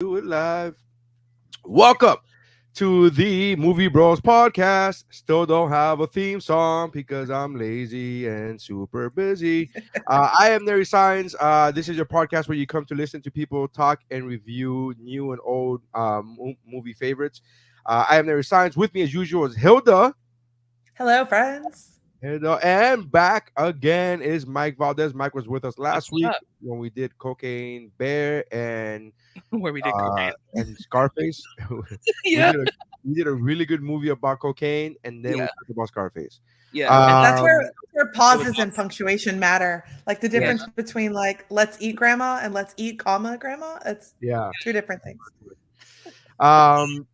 do it live. Welcome to the Movie Bros podcast. Still don't have a theme song because I'm lazy and super busy. I am Nary Science. This is your podcast where you come to listen to people talk and review new and old movie favorites. I am Nary Science. With me, as usual, is Hilda. Hello, friends. And back again is Mike Valdez. Mike was with us What's last week up? when we did Cocaine Bear Where we did cocaine. and Scarface. we Yeah, did a we did a really good movie about cocaine, and then we yeah, talked about Scarface. yeah. And That's Um, where it was pauses and awesome. punctuation matter. Like the Yeah, difference between like let's eat grandma and let's eat comma grandma. It's yeah. two different things. Um,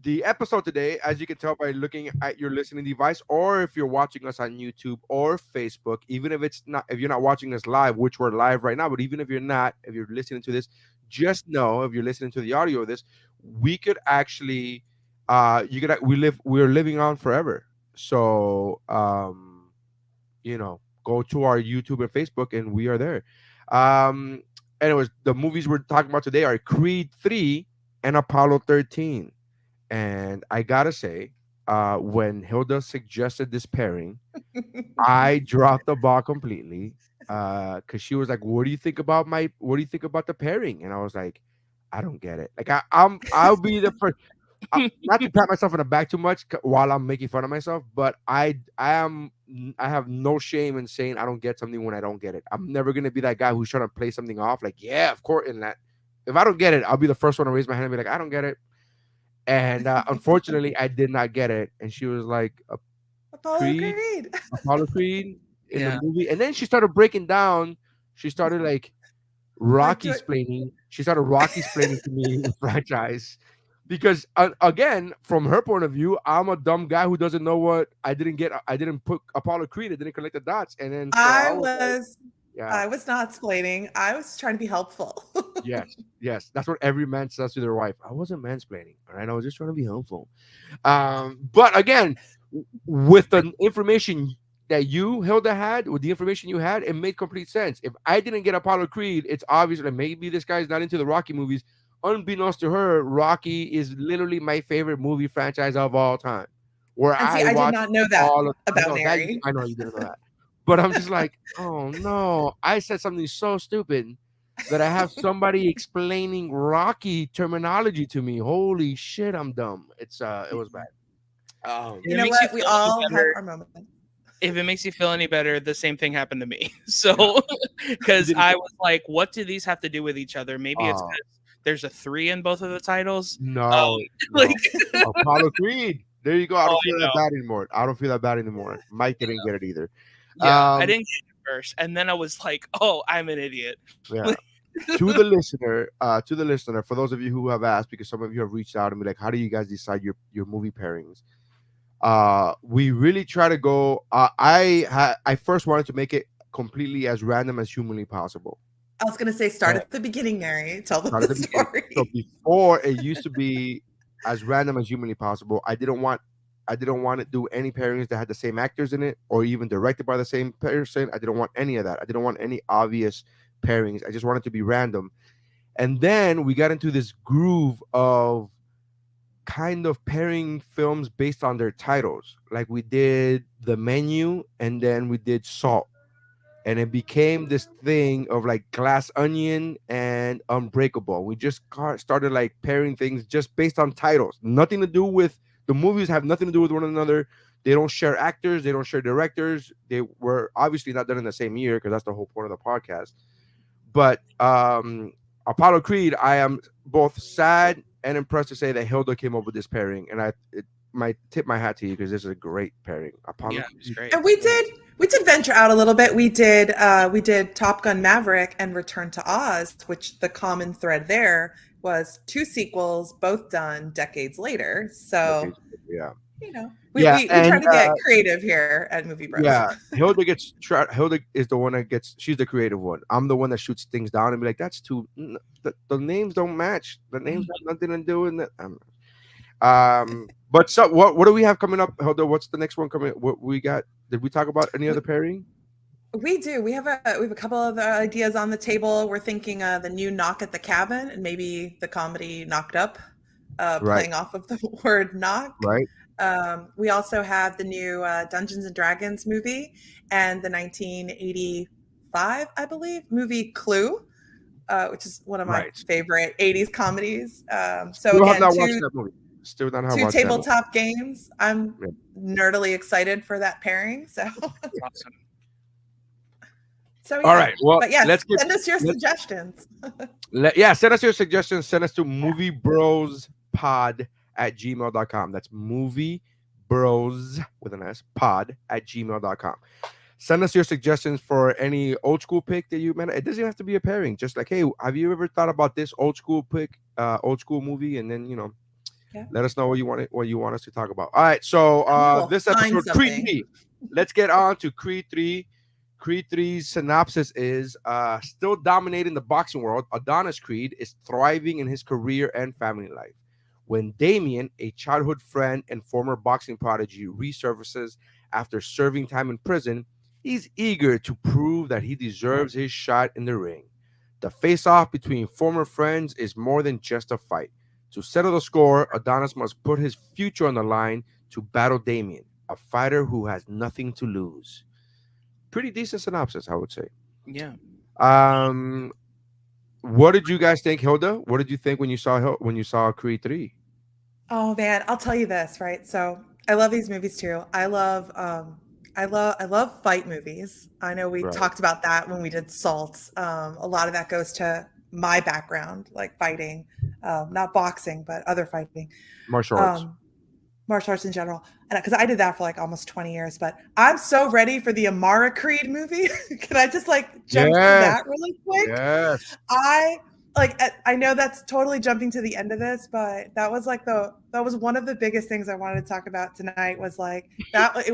the episode today, as you can tell by looking at your listening device, or if you're watching us on YouTube or Facebook, even if you're not watching us live, which we're live right now, but even if you're not, if you're listening to this, just know if you're listening to the audio of this, we could actually, we're living on forever. So, go to our YouTube and Facebook, and we are there. Um, anyways, the movies we're talking about today are Creed 3 and Apollo 13. And I gotta say, when Hilda suggested this pairing, I dropped the ball completely. Cause she was like, what do you think about the pairing? And I was like, I don't get it. Like I'll be the first, not to pat myself on the back too much while I'm making fun of myself, but I have no shame in saying I don't get something when I don't get it. I'm never gonna be that guy who's trying to play something off. Like, yeah, of course. And that if I don't get it, I'll be the first one to raise my hand and be like, I don't get it. And unfortunately, I did not get it. And she was like, Apollo Creed, Creed. Apollo Creed in the yeah. movie. And then she started breaking down. She started like Like Rocky do it. explaining. She started Rocky explaining to me the franchise. Because again, from her point of view, I'm a dumb guy who doesn't know what I didn't get. I didn't put Apollo Creed. I didn't connect the dots. And then so I I was like, was yeah, I was not explaining. I was trying to be helpful. yes, yes. That's what every man says to their wife. I wasn't mansplaining. All right. I was just trying to be helpful. But again, with the information that you Hilda had, with the information you had, it made complete sense. If I didn't get Apollo Creed, it's obvious that maybe this guy's not into the Rocky movies. Unbeknownst to her, Rocky is literally my favorite movie franchise of all time. Where And see, I I did watch not know that all of about no that Neri. I know you didn't know that, but I'm just like, oh no, I said something so stupid that I have somebody explaining Rocky terminology to me. Holy shit, I'm dumb. It was bad. If You it know makes you what? We feel any all have better, our moments. if it makes you feel any better, the same thing happened to me. Yeah, So, you because didn't I get. was like, what do these have to do with each other? Maybe it's Oh because there's a 3 in both of the titles. Um, no, like, no. Apollo Creed. There you go. I oh, don't I feel that know. bad anymore. I don't feel that bad anymore. Mike didn't get it either. Yeah, I Um, didn't get it first, and then I was like, oh, I'm an idiot. yeah. To the listener, for those of you who have asked, because some of you have reached out and be like, how do you guys decide your movie pairings? We really try to go. I first wanted to make it completely as random as humanly possible. I was gonna say start at the beginning, Neri. Tell them Start at the the beginning. So story. before it used to be as random as humanly possible. I didn't want to do any pairings that had the same actors in it or even directed by the same person. I didn't want any of that. I didn't want any obvious pairings. I just wanted to be random. And then we got into this groove of kind of pairing films based on their titles. Like we did The Menu and then we did Salt, and it became this thing of like Glass Onion and Unbreakable. We just started like pairing things just based on titles, nothing to do with the movies. Have nothing to do with one another. They don't share actors. They don't share directors. They were obviously not done in the same year because that's the whole point of the podcast. But Apollo Creed, I am both sad and impressed to say that Hilda came up with this pairing, and my tip my hat to you because this is a great pairing. Apollo Yeah, it was Creed. great. And we did venture out a little bit. We did Top Gun Maverick and Return to Oz, which the common thread there was two sequels, both done decades later. So, Okay, yeah. you know, we Yeah, we, we try and to get creative here at Movie Bros. yeah, Hilda is the one that gets. She's the creative one. I'm the one that shoots things down and be like, "That's too. The names don't match. The names have nothing to do with it." But so what do we have coming up, Hilda? What's the next one coming? What we got? Did we talk about any other pairing? We do. We have a couple of ideas on the table. We're thinking the new Knock at the Cabin and maybe the comedy Knocked Up, Right, playing off of the word knock. right, We also have the new Dungeons and Dragons movie and the 1985, I believe, movie Clue, which is one of my right. favorite 80s comedies. So Still have again, not watched that movie. Still not have two watched that movie. tabletop games. I'm Yeah. nerdily excited for that pairing. So Awesome. so All yeah. right. Well, But yes, let's get send us your let's suggestions. yeah, send us your suggestions. Send us to moviebrospod@gmail.com. That's moviebros with an S pod@gmail.com. Send us your suggestions for any old school pick that you meant. It doesn't have to be a pairing. Just like, hey, have you ever thought about this old school pick, old school movie? And then Yeah. let us know what you want us to talk about. All right. So We'll this find episode, Creed something. 3. Let's get on to Creed 3. Creed 3's synopsis is still dominating the boxing world. Adonis Creed is thriving in his career and family life. When Damien, a childhood friend and former boxing prodigy, resurfaces after serving time in prison, he's eager to prove that he deserves his shot in the ring. The face-off between former friends is more than just a fight. To settle the score, Adonis must put his future on the line to battle Damien, a fighter who has nothing to lose. Pretty decent synopsis, I would say. Yeah. Um, what did you guys think, Hilda? What did you think when you saw Creed 3? Oh man, I'll tell you this, right? So I love these movies too. I love fight movies. I know we Right. talked about that when we did Salt. A lot of that goes to my background, like fighting, not boxing, but other fighting. Martial arts. Um, Martial arts in general. And because I did that for like almost 20 years, but I'm so ready for the Amara Creed movie. Can I just like jump to Yes. that really quick? Yes. I know that's totally jumping to the end of this, but that was one of the biggest things I wanted to talk about tonight was like that it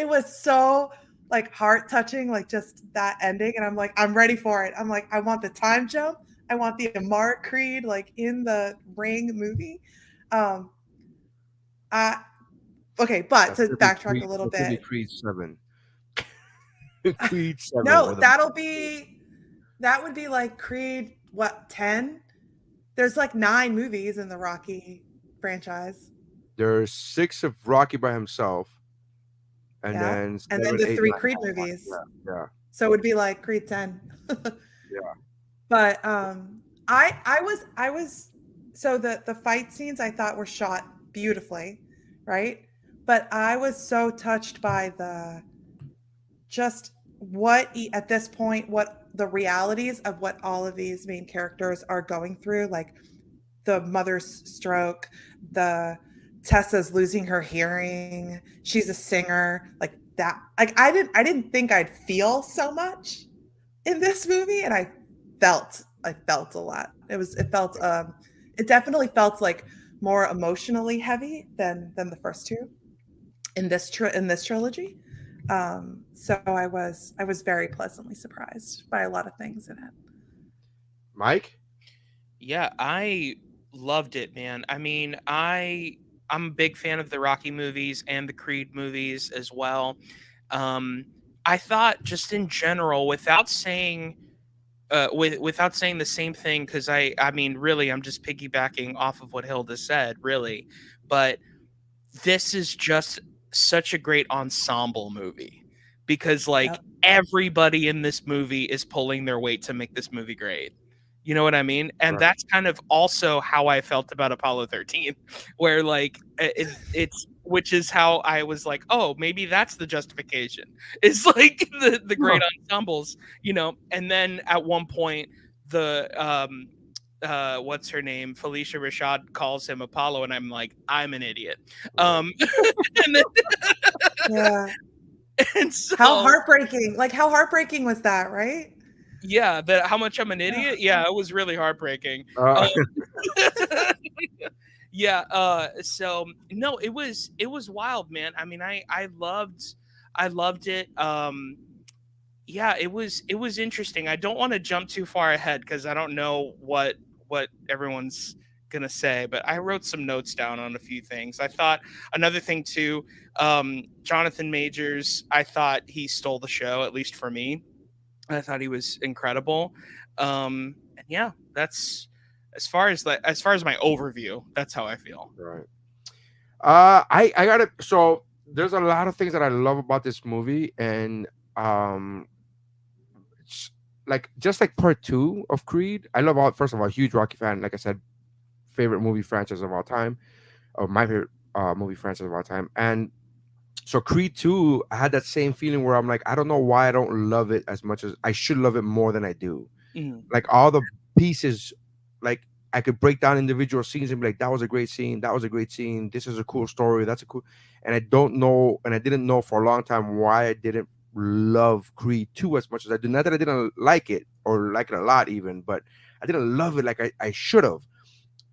was so like heart touching, like just that ending. And I'm like, I'm ready for it. I'm like, I want the time jump. I want the Amara Creed like in the ring movie. Um I Okay, but That's to gonna be backtrack a little bit. Creed 7. Creed 7 No, with him. that would be like Creed, what, 10? There's like 9 movies in the Rocky franchise. There's 6 of Rocky by himself, and Yeah. then And then 7, the 8, 3 9. Creed movies. Yeah. So it would be like Creed 10. Yeah. But I was so the fight scenes I thought were shot beautifully, right? But I was so touched by the just at this point what the realities of what all of these main characters are going through, like the mother's stroke, the Tessa's losing her hearing, she's a singer, like that. Like I didn't think I'd feel so much in this movie, and I felt a lot. It definitely felt like more emotionally heavy than the first two in this trilogy. So I was very pleasantly surprised by a lot of things in it. Mike? Yeah, I loved it, man. I mean, I'm a big fan of the Rocky movies and the Creed movies as well. Um, I thought just in general, without saying the same thing, because I mean, really, I'm just piggybacking off of what Hilda said, really. But this is just such a great ensemble movie because like Yep. everybody in this movie is pulling their weight to make this movie great. You know what I mean? And Right. that's kind of also how I felt about Apollo 13, where like it's which is how I was like, oh, maybe that's the justification. It's like the great ensembles, and then at one point the what's her name, Felicia Rashad calls him Apollo, and I'm like, I'm an idiot. And then, Yeah. and so How heartbreaking was that, right? yeah, that how much I'm an Yeah. idiot. Yeah, it was really heartbreaking. Uh, Yeah, so no, it was wild, man. I mean, I loved it. Yeah, it was interesting. I don't want to jump too far ahead because I don't know what everyone's gonna say, but I wrote some notes down on a few things. I thought another thing too, Jonathan Majors. I thought he stole the show, at least for me. I thought he was incredible. And yeah, that's as far as my overview. That's how I feel. Right. I got it. So there's a lot of things that I love about this movie, and um, like just like part two of Creed, I love all. First of all, huge Rocky fan. Like I said, favorite movie franchise of all time, or my favorite movie franchise of all time. And so Creed 2, I had that same feeling where I'm like, I don't know why I don't love it as much as I should love it more than I do. Mm, Like all the pieces, like I could break down individual scenes and be like, that was a great scene, that was a great scene, this is a cool story, that's a cool. And I don't know, and I didn't know for a long time why I didn't love Creed 2 as much as I do. Not that I didn't like it or like it a lot even, but I didn't love it like I should have.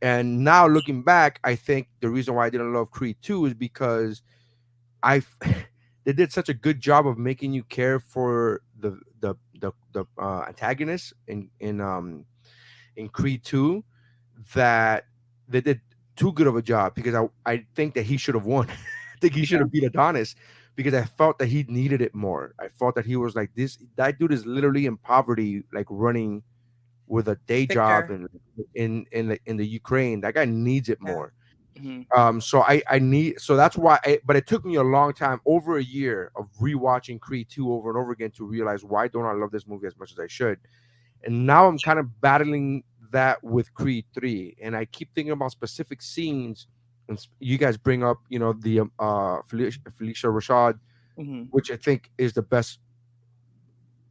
And now looking back, I think the reason why I didn't love Creed 2 is because I they did such a good job of making you care for the antagonist in Creed 2 that they did too good of a job, because I think that he should have won. I think he should yeah, have beat Adonis, because I felt that he needed it more. I felt that he was like, this that dude is literally in poverty, like running with a day job Victor. in the Ukraine. That guy needs it Yeah. more. mhm, So I need, so that's why but it took me a long time, over a year of rewatching Creed 2 over and over again, to realize why don't I love this movie as much as I should. And now I'm kind of battling that with Creed 3, and I keep thinking about specific scenes. And you guys bring up, the Felicia Rashad, mhm, which I think is the best.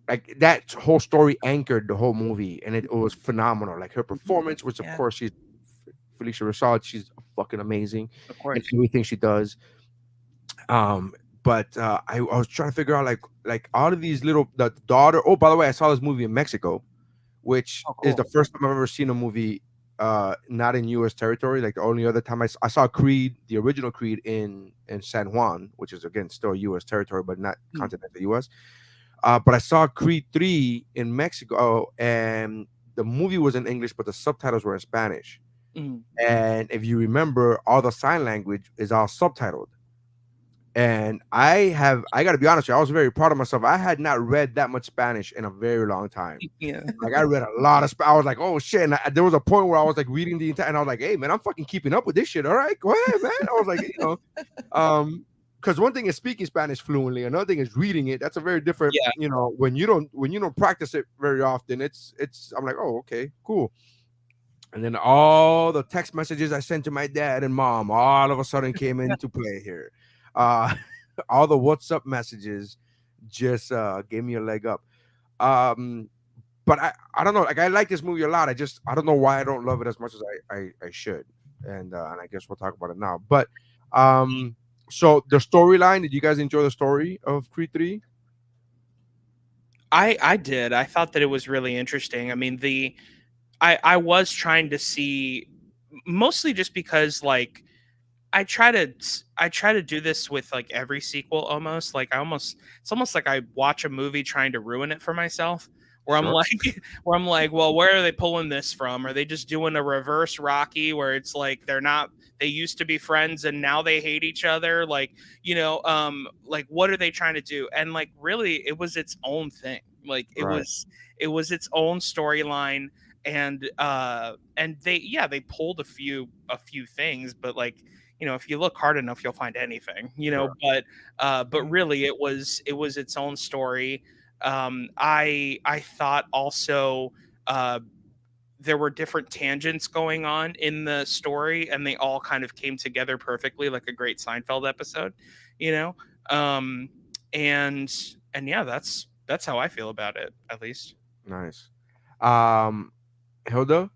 Like that whole story anchored the whole movie, and it was phenomenal. Like her performance, which of Yeah. course she's Felicia Rashad, she's fucking amazing of in course. everything she does. But I was trying to figure out, like all of these little, the daughter. Oh, by the way, I saw this movie in Mexico, which Oh, is the cool. first time I've ever seen a movie not in U.S. territory. Like the only other time I saw Creed, the original Creed, in San Juan, which is again still U.S. territory, but not Mm, continental U.S. But I saw Creed 3 in Mexico, and the movie was in English, but the subtitles were in Spanish. mm, And if you remember, all the sign language is all subtitled. And I got to be honest with you, I was very proud of myself. I had not read that much Spanish in a very long time. yeah. Like I read a lot of Spanish. I was like, oh shit. And there was a point where I was like reading the entire, and I was like, hey man, I'm fucking keeping up with this shit. All right, go ahead, man. I was like, because one thing is speaking Spanish fluently, another thing is reading it. That's a very different, Yeah. when you don't practice it very often. It's I'm like, oh, okay, cool. And then all the text messages I sent to my dad and mom all of a sudden came into play here. Uh, all the WhatsApp messages just gave me a leg up. Um, but I don't know. Like I like this movie a lot. I don't know why I don't love it as much as I should. And I guess we'll talk about it now. But so the storyline. Did you guys enjoy the story of Creed 3? I did. I thought that it was really interesting. I mean, I was trying to see, mostly just because like I try to do this with like every sequel almost. Like it's almost like I watch a movie trying to ruin it for myself. Where I'm Sure. like where I'm like, well, where are they pulling this from? Are they just doing a reverse Rocky where it's like they used to be friends and now they hate each other? Like, like what are they trying to do? And like really it was its own thing. Like Right. it was its own storyline, and they pulled a few things, but like if you look hard enough, you'll find anything, Sure. but Mhm. really it was its own story. I thought also uh, there were different tangents going on in the story, and they all kind of came together perfectly, like a great Seinfeld episode, you know. Um, and and yeah, that's how I feel about it, at least. Nice. Um, Hilda.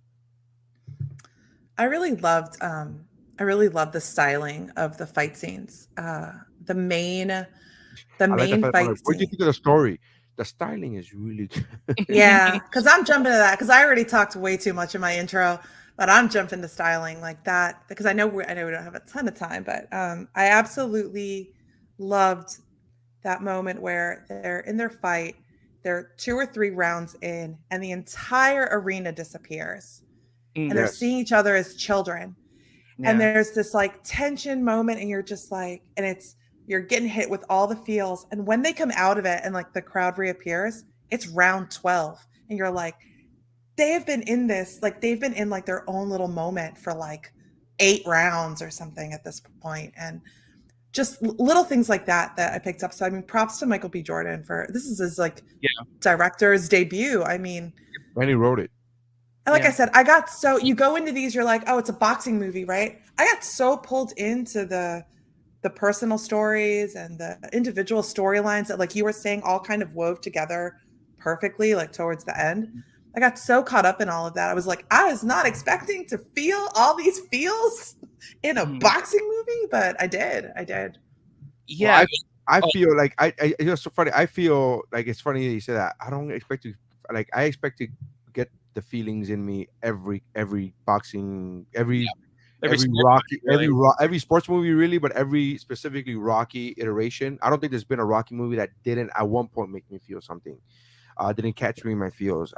I really loved I really loved the styling of the fight scenes. The I like the main fact. I'm like, fight what do you scene. think of the story? The styling is really good. Yeah, because I'm jumping to that because I already talked way too much in my intro, but I'm jumping to styling like that because I know we don't have a ton of time, but I absolutely loved that moment where they're in their fight, they're 2 or 3 rounds in, and the entire arena disappears. Mm. and they're Yes. seeing each other as children. And Yeah. there's this like tension moment, and you're just like, and you're getting hit with all the feels. And when they come out of it and like the crowd reappears, it's round 12. And you're like, they have been in this, like they've been in like their own little moment for like 8 rounds or something at this point. And just little things like that I picked up. So I mean, props to Michael B. Jordan for this is his like director's debut. I mean, And he wrote it. like I said, I got so you go into these, you're like, oh, it's a boxing movie, right? I got so pulled into the personal stories and the individual storylines that, like you were saying, all kind of wove together perfectly, like towards the end. I got so caught up in all of that. I was like, I was not expecting to feel all these feels in a boxing movie, but I did. Yeah. Well, I feel like I it's so funny. I feel like it's funny that you say that. I don't expect to like I expect to get the feelings in me every boxing every Rocky movie, really. every sports movie really, but every specifically Rocky iteration. I don't think there's been a Rocky movie that didn't at one point make me feel something. Didn't catch me in my feels.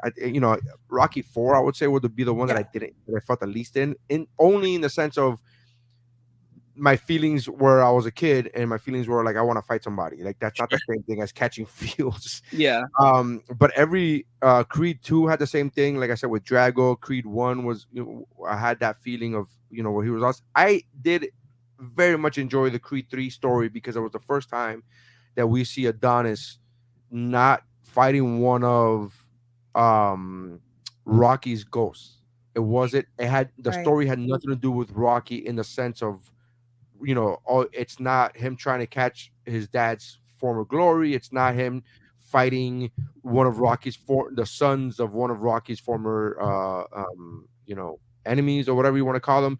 Rocky 4 I would say would be the one that I felt the least in only in the sense of my feelings were I was a kid and my feelings were like I want to fight somebody. Like that's not the same thing as catching feels. Yeah. But every Creed 2 had the same thing. Like I said with Drago, Creed 1 was I had that feeling of where he was lost. I did very much enjoy the Creed 3 story because it was the first time that we see Adonis not fighting one of Rocky's ghosts. It had the story had nothing to do with Rocky in the sense of it's not him trying to catch his dad's former glory. It's not him fighting one of the sons of one of Rocky's former enemies or whatever you want to call them.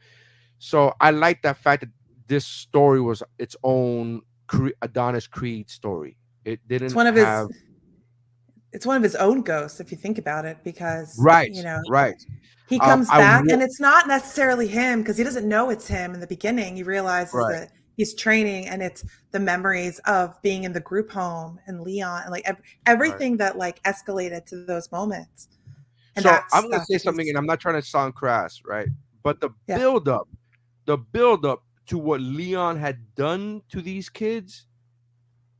So I like that fact that this story was its own Adonis Creed story. It didn't it's one of his own ghosts if you think about it, because right. He comes back and it's not necessarily him because he doesn't know it's him in the beginning. He realizes that he's training and it's the memories of being in the group home and Leon and like everything that like escalated to those moments. And so I'm going to say something and I'm not trying to sound crass, right? But the build up to what Leon had done to these kids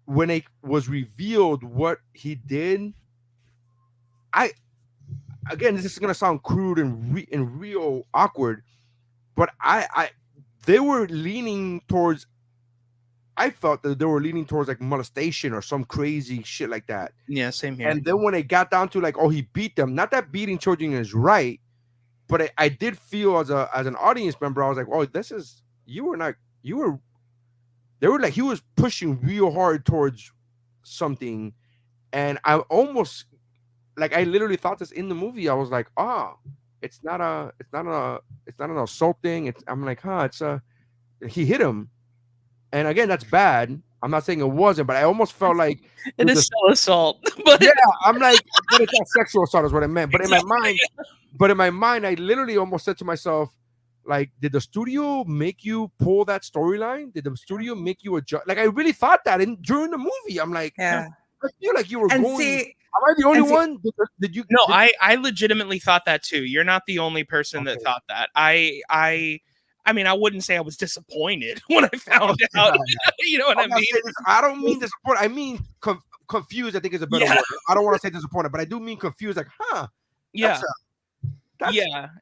when it was revealed what he did, again, this is gonna sound crude and real awkward, but they were leaning towards. I felt that they were leaning towards like molestation or some crazy shit like that. Yeah, same here. And then when it got down to like, oh, he beat them. Not that beating children is right, but I did feel as an audience member, I was like, oh, they were like he was pushing real hard towards something, and I almost. Like I literally thought this in the movie. I was like, it's not an assault thing. I'm like, he hit him. And again, that's bad. I'm not saying it wasn't, but I almost felt like it is still assault. But yeah, I'm like, but it's not sexual assault is what I meant. But in my mind, I literally almost said to myself, like, did the studio make you pull that storyline? Did the studio make you adjust? Like, I really thought that during the movie. I'm like, I feel like you were going. Am I the only one? Did you? No, I legitimately thought that too. You're not the only person that thought that. I mean, I wouldn't say I was disappointed when I found out. You know what I mean? I don't mean disappointed. I mean confused. I think is a better word. I don't want to say disappointed, but I do mean confused. Like, yeah,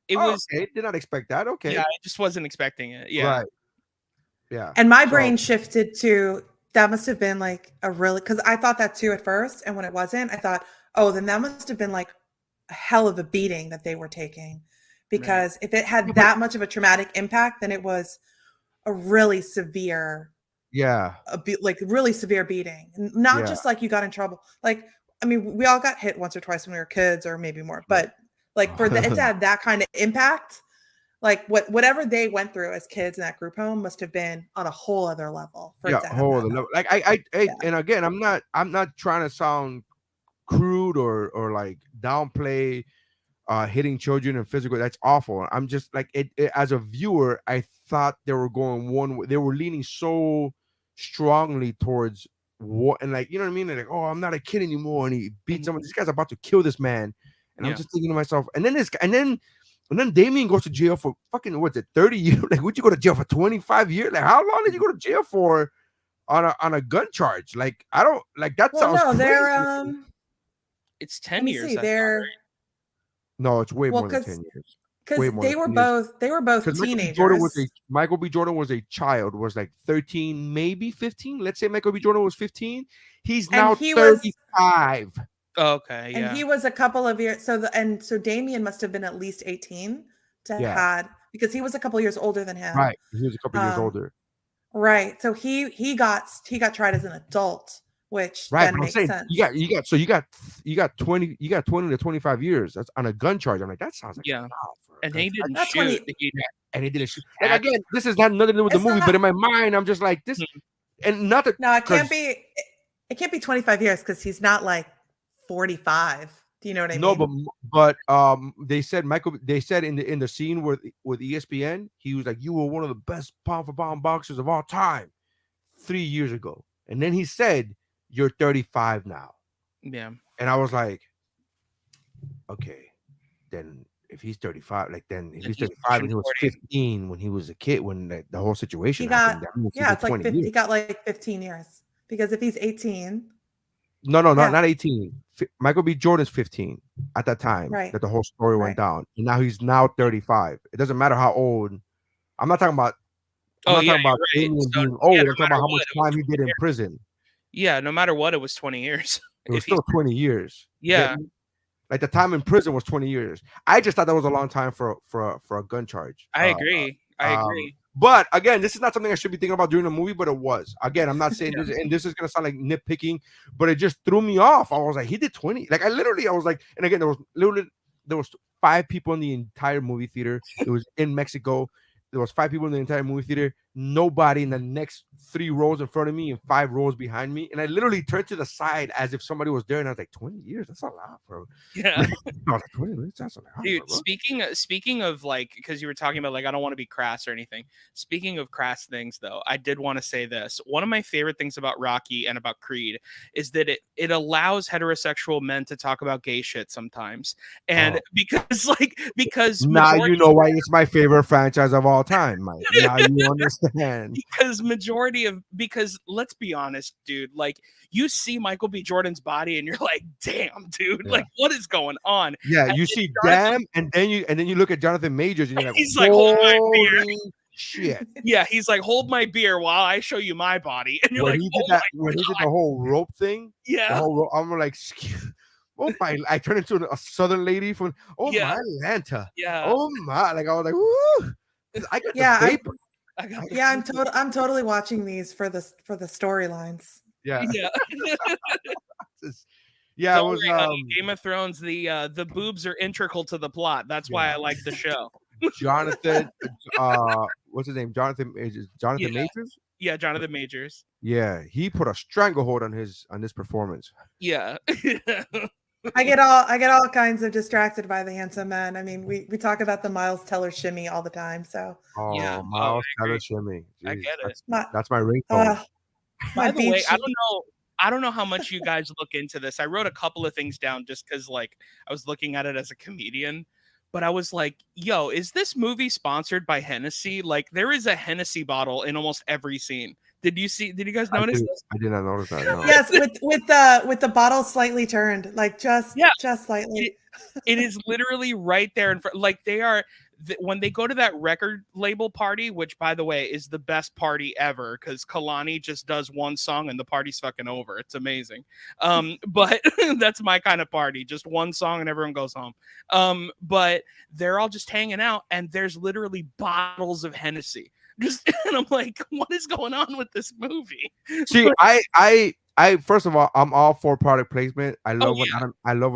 it was. Okay. Did not expect that. Okay, yeah, I just wasn't expecting it. Yeah, right. Yeah, and my brain shifted to. That must have been like because I thought that too at first. And when it wasn't, I thought, oh, then that must have been like a hell of a beating that they were taking. Because if it had that much of a traumatic impact, then it was a really severe, really severe beating. Not just like you got in trouble. Like, I mean, we all got hit once or twice when we were kids or maybe more. But like for it to have that kind of impact, like whatever they went through as kids in that group home must have been on a whole other level. Whole other level. Like and again, I'm not trying to sound crude or like downplay hitting children and physical. That's awful. I'm just like it as a viewer, I thought they were going they were leaning so strongly towards what and like you know what I mean? Like, oh, I'm not a kid anymore, and he beats someone. This guy's about to kill this man. And I'm just thinking to myself, and then And then Damien goes to jail for fucking what's it, 30 years? Like, would you go to jail for 25 years? Like, how long did you go to jail for on a gun charge? Like, I don't like that Well, sounds no, crazy. they're It's let 10 me years. see, I thought, they're right? No, it's way well more than 10 years. because Way more they than were 10 years. both Because teenagers. Michael B. Jordan was a child, was like 13, maybe 15. Let's say Michael B. Jordan was 15. He's And now he was 35. Okay, and yeah. he was a couple of years so Damien must have been at least 18 to Yeah. had because he was a couple years older than him. Right. He was a couple years Um, older. Right. So he got tried as an adult, which Right. then But I'm makes saying sense. you got 20 to 25 years. That's on a gun charge. I'm like, that sounds like Yeah. a lot for a And gun he charge. didn't That's shoot. 20 And he didn't shoot. Like, Act- again, this has had nothing to do with the It's movie, not- but in my mind, I'm just like this, and not that No, it can't 'cause- be it can't be 25 years because he's not like 45. Do you know what I no, mean? but they said in the scene with ESPN, he was like, you were one of the best pound for pound boxers of all time 3 years ago, and then he said, you're 35 now, Yeah. and I was like, okay, then if he's 35, like then if And he's he's 35 and he was 40. 15 when he was a kid, when the whole situation He got happened, that means he yeah, did it's like 20 50, he years. got like 15 years because if he's 18, No, Yeah. not 18. Michael B. Jordan's 15 at that time Right. that the whole story Right. went down. And now he's now 35. It doesn't matter how old. I'm not talking about Oh, yeah, talking about you're right. Damien So, being old. yeah, I'm no talking about matter how what, much it was time he did 20 in years. prison. Yeah, no matter what, it was 20 years. It was If he's- still 20 years. Yeah. Like the time in prison was 20 years. I just thought that was a long time for a gun charge. I agree. I agree. But again, this is not something I should be thinking about during the movie, but it was. Again, I'm not saying this, and this is gonna sound like nitpicking, but it just threw me off. I was like, he did 20. Like I was like, and again, there was 5 people in the entire movie theater. It was in Mexico. There was 5 people in the entire movie theater. Nobody in the next 3 rows in front of me and 5 rows behind me. And I literally turned to the side as if somebody was there. And I was like, 20 years? That's a lot, bro. Yeah. I was like, 20 years? That's a lot, Dude, bro. speaking of like, because you were talking about like, I don't want to be crass or anything. Speaking of crass things, though, I did want to say this. One of my favorite things about Rocky and about Creed is that it allows heterosexual men to talk about gay shit sometimes, and because Now majority- you know why it's my favorite franchise of all time, Mike. Now you understand. because let's be honest, dude, like you see Michael B. Jordan's body and you're like, damn, dude, Yeah. like what is going on? Yeah, And you then see Jonathan- damn, and then you look at Jonathan Majors and you're like, He's like, hold my beer. holy shit. Yeah, he's like, hold my beer while I show you my body. And you're When like, he did oh that, my when he did God. the whole rope thing, Yeah. I'm like, excuse, oh my, I turned into a southern lady from Yeah. my Atlanta. Yeah. Oh my, like I was like, woo. I got Yeah, the I- vapor. I got Yeah, I'm totally watching these for the storylines. Yeah. yeah. Yeah, it Don't was worry, honey, Game of Thrones, the boobs are integral to the plot. That's why Yeah. I like the show. Jonathan what's his name? Jonathan Majors. Yeah. Majors? Yeah, Jonathan Majors. Yeah, he put a stranglehold on this performance. Yeah. I get all kinds of distracted by the handsome man. I mean, we talk about the Miles Teller shimmy all the time. So Oh, Yeah. Miles I agree. Teller Shimmy. I Jeez, get it. That's my ringtone. By my the way, beach. I don't know how much you guys look into this. I wrote a couple of things down just because like I was looking at it as a comedian, but I was like, yo, is this movie sponsored by Hennessy? Like there is a Hennessy bottle in almost every scene. Did you guys notice this? I did not notice that. No. Yes, with the bottle slightly turned, like just slightly. It is literally right there in front. Like they are when they go to that record label party, which by the way is the best party ever because Kalani just does one song and the party's fucking over. It's amazing. But that's my kind of party. Just one song and everyone goes home. But they're all just hanging out and there's literally bottles of Hennessy. Just and I'm like, what is going on with this movie? See, I first of all, I'm all for product placement. I love when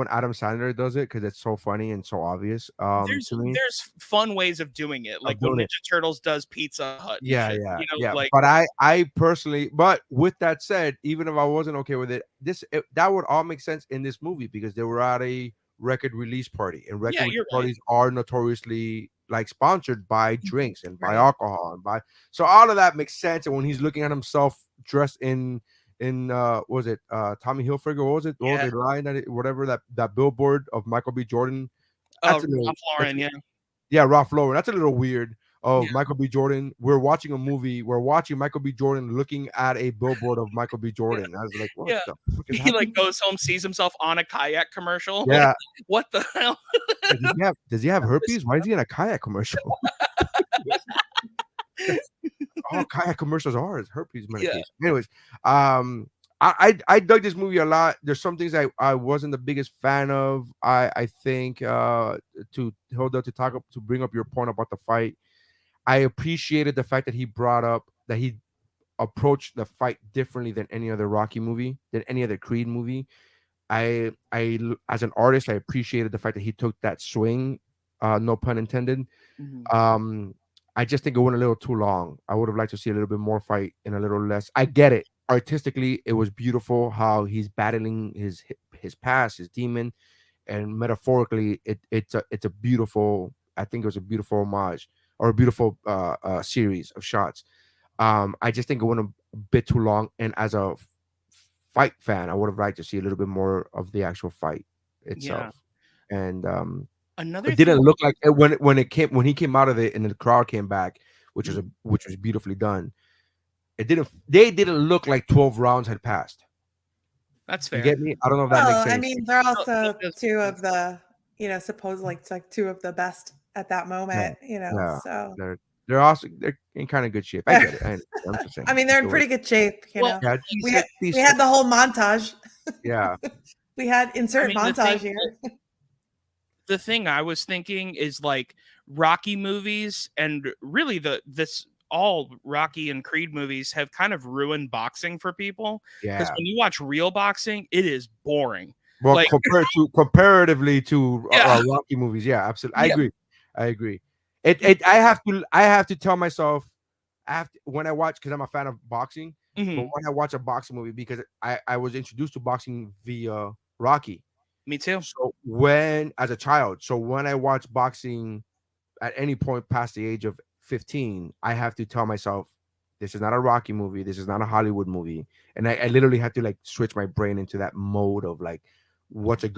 Adam Sandler does it because it's so funny and so obvious. To me. There's fun ways of doing it, like when doing Ninja Turtles does Pizza Hut. and Yeah, shit, yeah, you know, yeah. like But I personally, but with that said, even if I wasn't okay with it, that would all make sense in this movie because they were at a record release party, and record release you're right. parties are notoriously like sponsored by drinks and by Right. alcohol and by so all of that makes sense. And when he's looking at himself dressed in was it Tommy Hilfiger? What was it? What was the line whatever that billboard of Michael B. Jordan? That's a little- Ralph Lauren, yeah. Yeah, Ralph Lauren. That's a little weird. Of Yeah. Michael B. Jordan. We're watching a movie. We're watching Michael B. Jordan looking at a billboard of Michael B. Yeah. Jordan. I was like, what Yeah. the fuck is He like happening? goes home, sees himself on a kayak commercial. Like, Yeah. what the hell? Does he have herpes? Why is he in a kayak commercial? All kayak commercials are is herpes Yeah. medication. Anyways, I dug this movie a lot. There's some things I wasn't the biggest fan of. I think to Hilda to bring up your point about the fight, I appreciated the fact that he brought up that he approached the fight differently than any other Rocky movie, than any other Creed movie. As an artist, I appreciated the fact that he took that swing, no pun intended. Mhm. I just think it went a little too long. I would have liked to see a little bit more fight and a little less. I get it. Artistically, it was beautiful how he's battling his past, his demon, and metaphorically, it's a beautiful. I think it was a beautiful homage or a beautiful series of shots. I just think it went a bit too long. And as a fight fan, I would have liked to see a little bit more of the actual fight Yeah. itself. And Another it didn't thing. look like when he came out of it and the crowd came back, which was beautifully done. They didn't look like 12 rounds had passed. That's You fair. get me? I don't know if that makes Well, I sense. mean, they're No, also that does two make of the, supposedly it's like two of the best at that moment, Yeah, so they're in kind of good shape. I get it. I'm just saying. I mean, they're in Go pretty ahead. good shape, Well, Yeah, We had, we had the whole montage. yeah. We had insert I mean, montage here. the thing I was thinking is like Rocky movies and really this all Rocky and Creed movies have kind of ruined boxing for people because Yeah. when you watch real boxing, it is boring. Well, Like, comparatively to Yeah. Rocky movies, yeah, absolutely. Yeah. I agree. I have to tell myself when I watch because I'm a fan of boxing, but Mhm. when I watch a boxing movie because I was introduced to boxing via Rocky. Me too. So as a child, so when I watch boxing at any point past the age of 15, I have to tell myself, this is not a Rocky movie. This is not a Hollywood movie. And I literally have to like switch my brain into that mode of like, what's an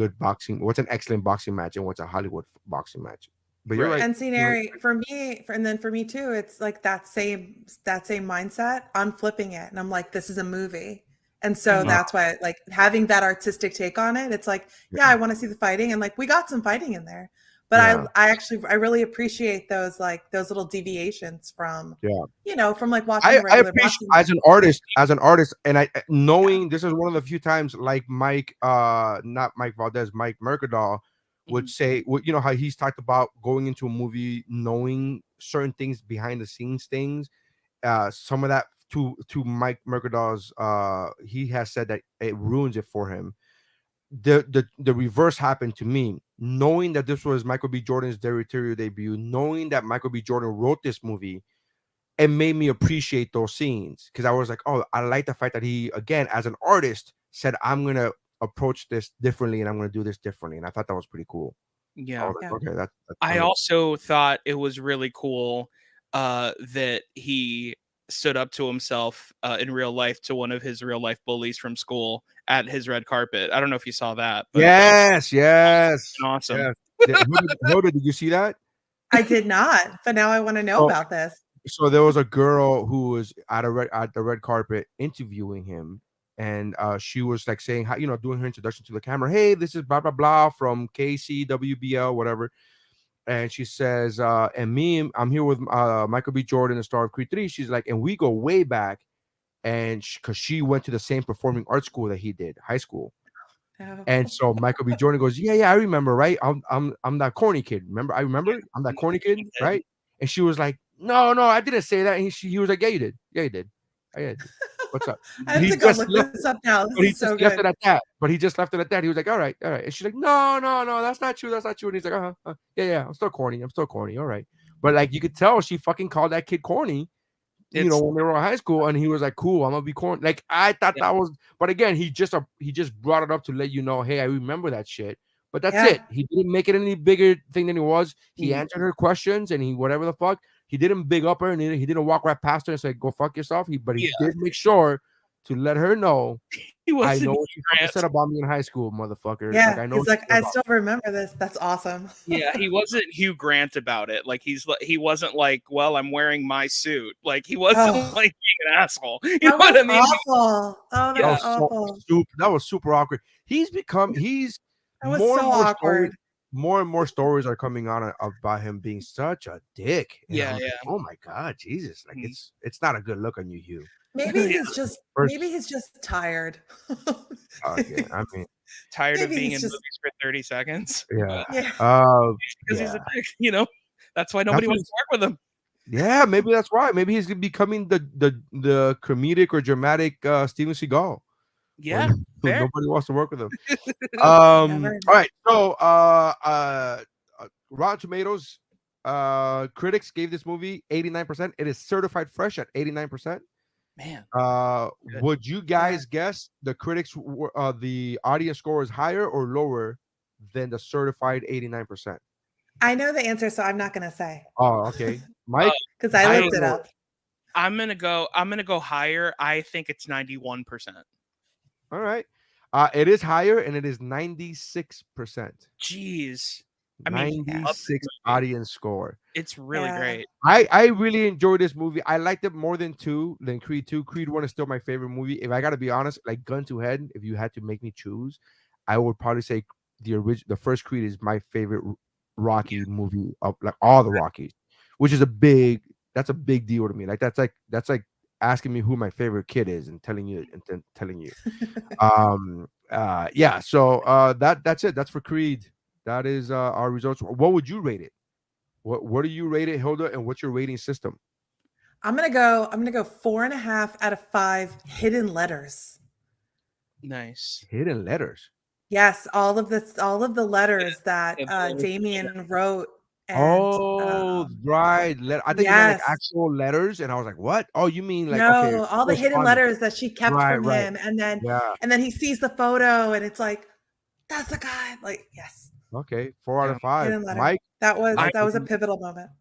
excellent boxing match and what's a Hollywood boxing match. But you're Right. right. And see, Neri, and then for me too, it's like that same mindset. I'm flipping it, and I'm like, this is a movie, and so Mhm. that's why, like, having that artistic take on it. It's like, yeah, I want to see the fighting, and like we got some fighting in there, but Yeah. I really appreciate those little deviations from from like watching I regular appreciate boxing. as an artist, and I knowing this is one of the few times like Mike, not Mike Valdez, Mike Mercadal would Mhm. say, how he's talked about going into a movie knowing certain things behind the scenes things. Some of that to Mike Mercadal's, he has said that it ruins it for him. The reverse happened to me, knowing that this was Michael B. Jordan's directorial debut, knowing that Michael B. Jordan wrote this movie. It made me appreciate those scenes because I was like, oh, I like the fact that he, again, as an artist, said, I'm going to approach this differently and I'm going to do this differently. And I thought that was pretty cool. I Yeah. was like, okay, that's I kind of- also thought it was really cool that he stood up to himself in real life to one of his real life bullies from school at his red carpet. I don't know if you saw that, but yes. awesome. Yes. Hilda, did you see that? I did not, but now I want to know Oh. about this. So there was a girl who was at the red carpet interviewing him, and she was like saying how, doing her introduction to the camera. Hey, this is blah blah blah from KCWBL, whatever. And she says, and I'm here with Michael B. Jordan, the star of Creed 3. She's like, and we go way back, and because she went to the same performing arts school that he did, high school. Oh. And so Michael B. Jordan goes, yeah, I remember, right? I'm that corny kid. Remember? I remember. I'm that corny kid, right? And she was like, no, I didn't say that. And he was like, yeah, you did. Yeah, you did. What's up? I have to go look this up now. This is so left good. it at that. But he just left it at that. He was like, all right. And she's like, no, that's not true. That's not true. And he's like, yeah, I'm still corny. All right. But like you could tell she fucking called that kid corny. When they were in high school, and he was like, cool, I'm gonna be corny. Like I thought that was, but again, he just brought it up to let you know, hey, I remember that shit. But that's it. He didn't make it any bigger thing than it was. He answered her questions, and he whatever the fuck. He didn't big up her, and he didn't walk right past her and say, go fuck yourself. But he did make sure to let her know He I wasn't know Hugh what you fucking Grant. said about me in high school, motherfucker. Yeah, Like I know he's what you like, said I about still remember this. That's awesome. Yeah, he wasn't Hugh Grant about it. Like he wasn't like, well, I'm wearing my suit. Like he wasn't Oh, like being an asshole. You know that what was I mean? awful. Oh, that Yeah. that's was so awful. super. That was super awkward. He's That was more and so more awkward. stories. More and more stories are coming on about him being such a dick. And Yeah, I'm like, yeah. oh my god, Jesus! Like Mhm. it's not a good look on you, Hugh. Maybe Yeah. First, maybe he's just tired. yeah, I mean, Tired of Maybe being he's in just movies for 30 seconds. yeah, yeah. Because he's yeah. a dick, you know? That's why That's nobody what wants to work with him. Yeah, maybe that's why. Maybe he's becoming the comedic or dramatic Steven Seagal. Yeah, When fair. nobody wants to work with him. Never. All right. So Rotten Tomatoes critics gave this movie 89%. It is certified fresh at 89%. Man. Good. Would you guys guess the the audience score is higher or lower than the certified 89%? I know the answer, so I'm not gonna say Oh, okay. Mike, because I looked it up. I'm gonna go higher. I think it's 91%. all right. It is higher and it is 96%. Jeez. I mean, 96 audience score. it's really Yeah. great. I really enjoyed this movie. I liked it more than Creed 2. Creed 1 is still my favorite movie. If I gotta be honest, like gun to head, if you had to make me choose, I would probably say the first Creed is my favorite Rocky movie of like all the Rockies, which is that's a big deal to me. Like that's like asking me who my favorite kid is and telling you. Yeah, so that's it. That's for Creed. That is our results. What would you rate it? What do you rate it, Hilda, and what's your rating system? I'm gonna go 4.5 out of 5 hidden letters. Nice. Hidden letters. Yes, all of the letters that Damien wrote. And, right. I think you meant like yes. actual letters, and I was like, "What? Oh, you mean like No, okay, all the hidden correspondence." letters that she kept Right, from right. him, and then Yeah. he sees the photo, and it's like, that's the guy. Like, yes, Okay, 4 out of 5. hidden letter. Mike, That was Mike, a pivotal moment.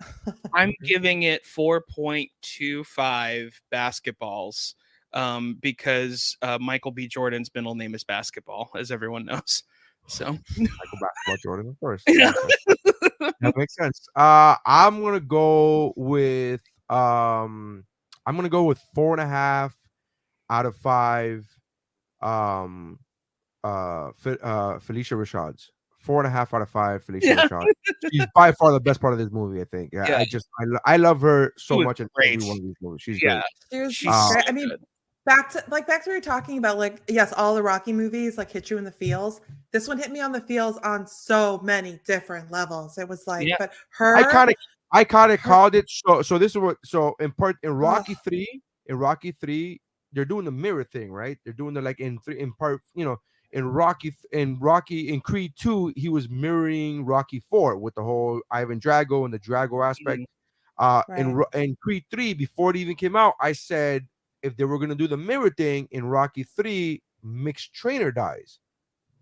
I'm giving it 4.25 basketballs because Michael B. Jordan's middle name is Basketball, as everyone knows. So Michael Basketball Jordan, of course. Yeah. That makes sense. I'm gonna go with 4.5 out of 5. Felicia Rashad's 4.5 out of 5. Felicia Rashad. She's by far the best part of this movie. I think. Yeah. I love her so much in every one of these movies. She's great. She's great. I mean, back to what we were talking about, like, yes, all the Rocky movies like hit you in the feels. This one hit me on the feels on so many different levels. It was like, but her, I kind of called it. So this is what. So in Rocky 3, they're doing the mirror thing, right? They're doing the like in part, in Creed 2, he was mirroring Rocky 4 with the whole Ivan Drago and the Drago aspect. In Creed 3, before it even came out, I said if they were gonna do the mirror thing in Rocky 3, Mick's trainer dies.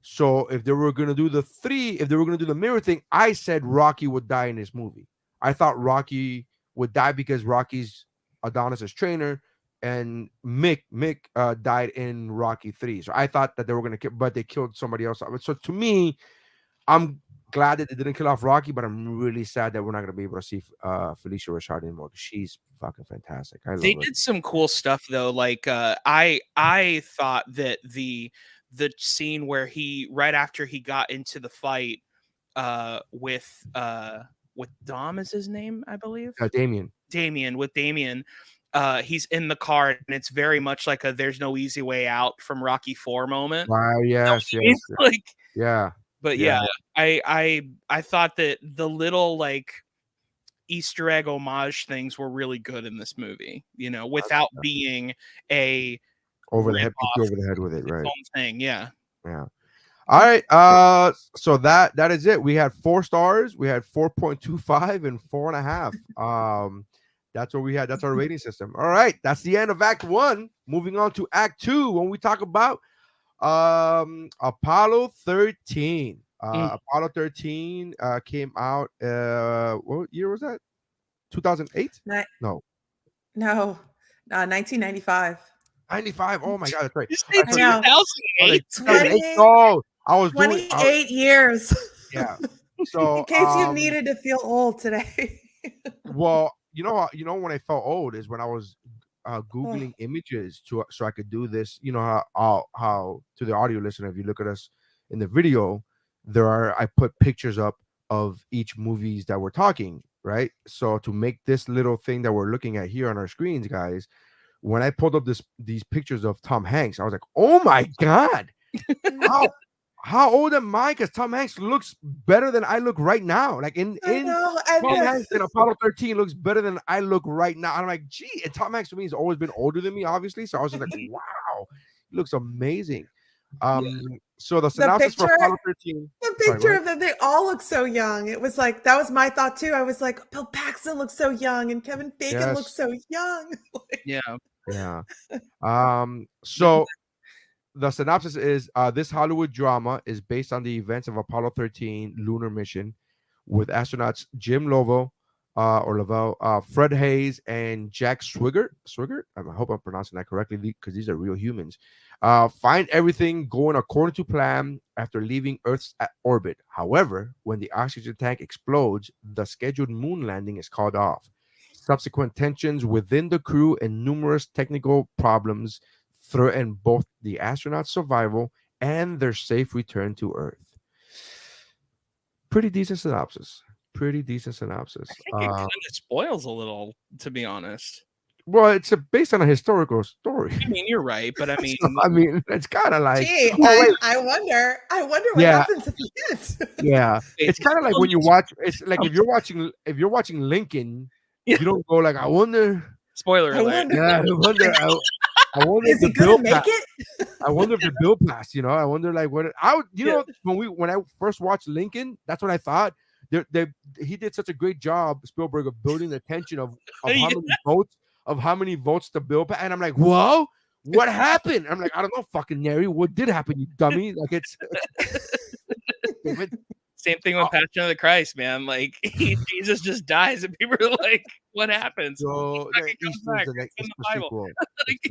So if they were gonna do the mirror thing, I said Rocky would die in this movie. I thought Rocky would die because Rocky's Adonis's trainer, and Mick died in Rocky 3. So I thought that they were gonna kill, but they killed somebody else. So to me, I'm glad that they didn't kill off Rocky, but I'm really sad that we're not gonna be able to see Felicia Rashad anymore. She's fucking fantastic. I love They her. did some cool stuff though. Like I thought that the scene where he right after he got into the fight with Dom is his name, I believe. Damien with Damien. He's in the car and it's very much like a there's no easy way out from Rocky 4 moment. Yes. Like yeah. But yeah, I thought that the little like Easter egg homage things were really good in this movie, without being a over the head with it, right? Thing, yeah. All right. So that is it. We had 4 stars. We had 4.25 and 4.5. That's what we had. That's our rating system. All right. That's the end of Act 1. Moving on to Act 2, when we talk about Apollo 13. Apollo 13 came out. What year was that? 2008? No. 1995. 95. Oh my god, that's right. You say I know. 2008? 20 No, I was doing. 28 years. Yeah. So In case you needed to feel old today. well, when I felt old is when I was googling images so I could do this. You know how to the audio listener, if you look at us in the video, I put pictures up of each movies that we're talking, right? So to make this little thing that we're looking at here on our screens, guys, when I pulled up these pictures of Tom Hanks, I was like, oh my god, how old am I? Because Tom Hanks looks better than I look right now. Like in know, Tom Hanks in Apollo 13 looks better than I look right now. I'm like, gee, and Tom Hanks to me has always been older than me, obviously. So I was just like, wow, he looks amazing. So the synopsis for Apollo 13. The picture of them, they all look so young. It was like, that was my thought too. I was like, Bill Paxton looks so young and Kevin Bacon looks so young. Yeah. So the synopsis is this Hollywood drama is based on the events of Apollo 13 lunar mission with astronauts Jim Lovell, Fred Hayes, and Jack Swigert. I hope I'm pronouncing that correctly because these are real humans. Find everything going according to plan after leaving Earth's orbit. However, when the oxygen tank explodes, the scheduled moon landing is called off. Subsequent tensions within the crew and numerous technical problems threaten both the astronauts' survival and their safe return to Earth. Pretty decent synopsis. I think it kind of spoils a little, to be honest. Well, it's based on a historical story. I mean, you're right, but I mean, it's kind of like. Gee, I wonder what happens at the end. Yeah, it's kind of like when you watch. It's like if you're watching Lincoln, you don't go like, I wonder. Spoiler alert. Yeah, I wonder if the bill make it. I wonder if the bill passed. I wonder like what when I first watched Lincoln, that's what I thought. He did such a great job, Spielberg, of building the tension of how many votes the bill passed, and I'm like, whoa, what happened? I'm like, I don't know, fucking Neri, what did happen, you dummy? Like it's. Same thing with Passion of the Christ, man. Like Jesus just dies, and people are like, "What happens?" So it's the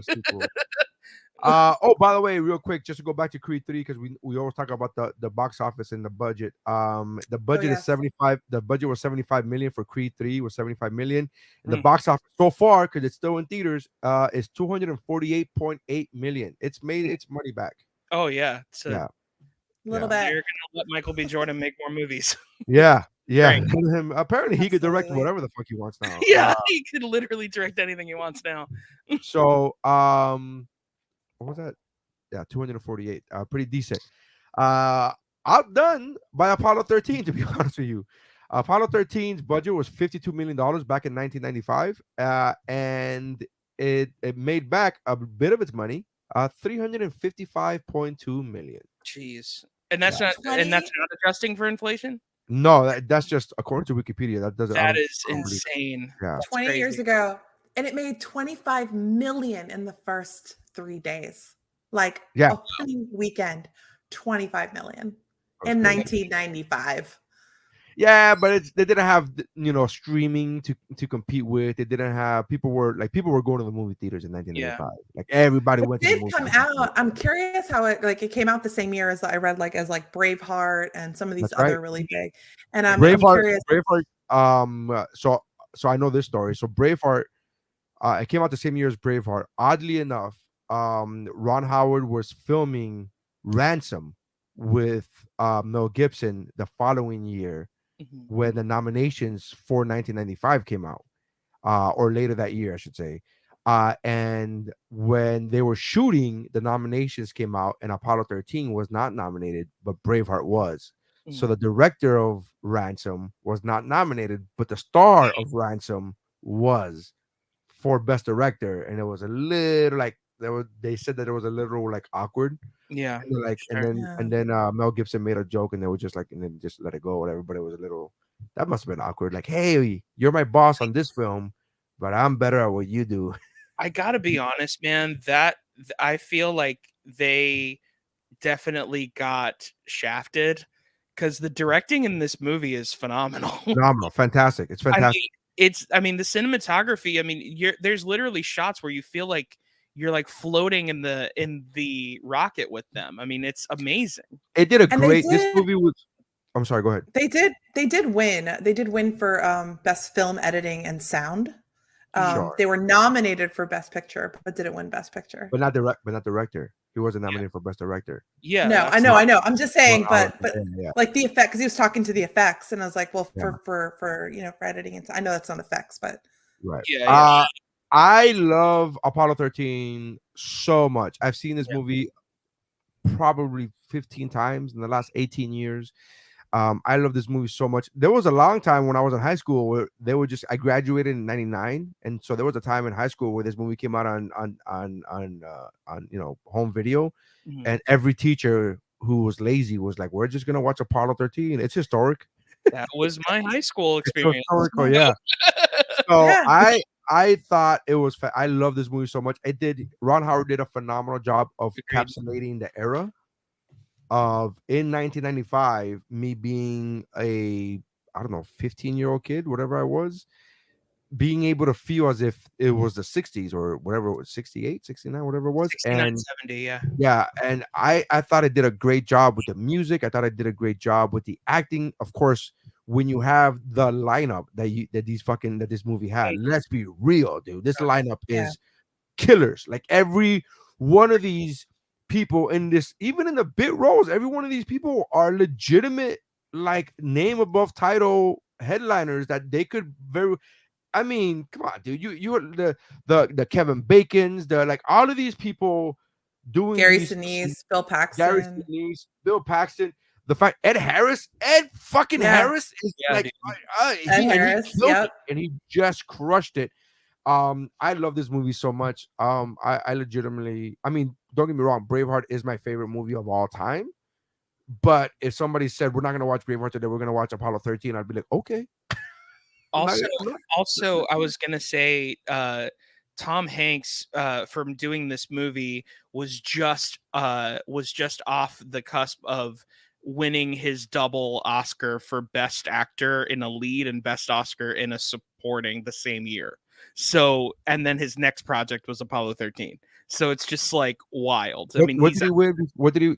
sequel. Oh, by the way, real quick, just to go back to Creed 3, because we always talk about the box office and the budget. The budget is 75. The budget was 75 million for Creed 3, was 75 million, and the box office so far, because it's still in theaters, is 248.8 million. It's made its money back. Oh yeah, Little bit. You're gonna let Michael B. Jordan make more movies. Yeah. Apparently, he could direct whatever the fuck he wants now. Yeah, he could literally direct anything he wants now. So, what was that? Yeah, 248. Pretty decent. Outdone by Apollo 13, to be honest with you. Apollo 13's budget was $52 million back in 1995, and it made back a bit of its money, 355.2 million. Jeez, and that's not adjusting for inflation. No, that's just according to Wikipedia. That doesn't. That is insane. Yeah. 20 years ago, and it made 25 million in the first 3 days. Like opening weekend, 25 million in 1995. Yeah, but they didn't have streaming to compete with. They didn't have people were going to the movie theaters in 1995. Yeah. Like everybody went. It did come out. I'm curious how it came out the same year as I read as Braveheart and some of these other really big. And I'm curious. Braveheart. So I know this story. So Braveheart, it came out the same year as Braveheart. Oddly enough, Ron Howard was filming Ransom with Mel Gibson the following year. When the nominations for 1995 came out, or later that year, I should say. And when they were shooting, the nominations came out, and Apollo 13 was not nominated, but Braveheart was. So the director of Ransom was not nominated, but the star of Ransom was for Best Director, and it was a little they said that it was a little awkward. Yeah. And then Mel Gibson made a joke, and they were just and then just let it go, whatever. But it was a little, that must have been awkward. Like, hey, you're my boss on this film, but I'm better at what you do. I gotta be honest, man. That I feel like they definitely got shafted because the directing in this movie is phenomenal. Phenomenal, fantastic. It's fantastic. I mean, the cinematography. I mean, there's literally shots where you feel like you're like floating in the rocket with them. I mean, it's amazing. It did a And they great. This did- movie was. I'm sorry. Go ahead. They did win. They did win for best film editing and sound. Sure. They were nominated for best picture, but didn't win best picture. But not director. He wasn't nominated for best director. Yeah. No, that's- I know. I'm just saying, Well, but yeah. like the effect, because he was talking to the effects, and I was like, well, Yeah. for for editing, and I know that's not effects, but Right. Yeah. I love Apollo 13 so much. I've seen this movie probably 15 times in the last 18 years. I love this movie so much. There was a long time when I was in high school where they were just. I graduated in '99, and so there was a time in high school where this movie came out on home video, Mhm. and every teacher who was lazy was like, "We're just gonna watch Apollo 13. It's historic." That was my high school It's experience. historical, yeah. So Yeah. I thought it was. I love this movie so much. It did. Ron Howard did a phenomenal job of Agreed. encapsulating the era of in 1995, me being a 15-year-old kid, whatever I was, being able to feel as if it was the 60s or whatever it was, 68, 69, whatever it was. 69, And 70, yeah. yeah, and I thought it did a great job with the music. I thought it did a great job with the acting. Of course, when you have the lineup that this movie had, let's be real, dude. This lineup is killers. Like every one of these people in this, even in the bit roles, every one of these people are legitimate, like name above title headliners that they could very. I mean, come on, dude. You the Kevin Bacon's, the like all of these people doing Gary these- Sinise, Bill Gary Paxton. Sinise, Bill Paxton. The fact Ed fucking Yeah. Harris is Yeah, like dude. Ed Harris, killed yep. it, and he just crushed it. I love this movie so much. I legitimately, I mean, don't get me wrong, Braveheart is my favorite movie of all time. But if somebody said we're not gonna watch Braveheart today, we're gonna watch Apollo 13, I'd be like, okay. Also, I was gonna say, Tom Hanks, from doing this movie, was just off the cusp of winning his double Oscar for Best Actor in a Lead and Best Oscar in a Supporting the same year. So, and then his next project was Apollo 13. So it's just like wild. I mean, What did he win? What did he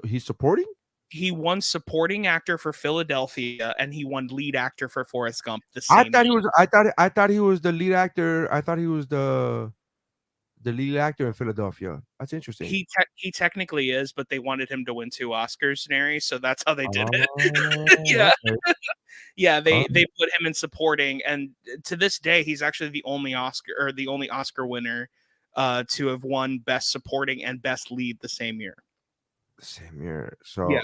he's supporting? he won Supporting Actor for Philadelphia, and he won Lead Actor for Forrest Gump. The same. I thought he was the lead actor. I thought he was the lead actor in Philadelphia. That's interesting. He technically is, but they wanted him to win 2 Oscars, Neri, so that's how they did it. Yeah. Yeah. Yeah, they put him in supporting, and to this day, he's actually the only Oscar winner to have won Best Supporting and Best Lead the same year. Same year. So Yeah.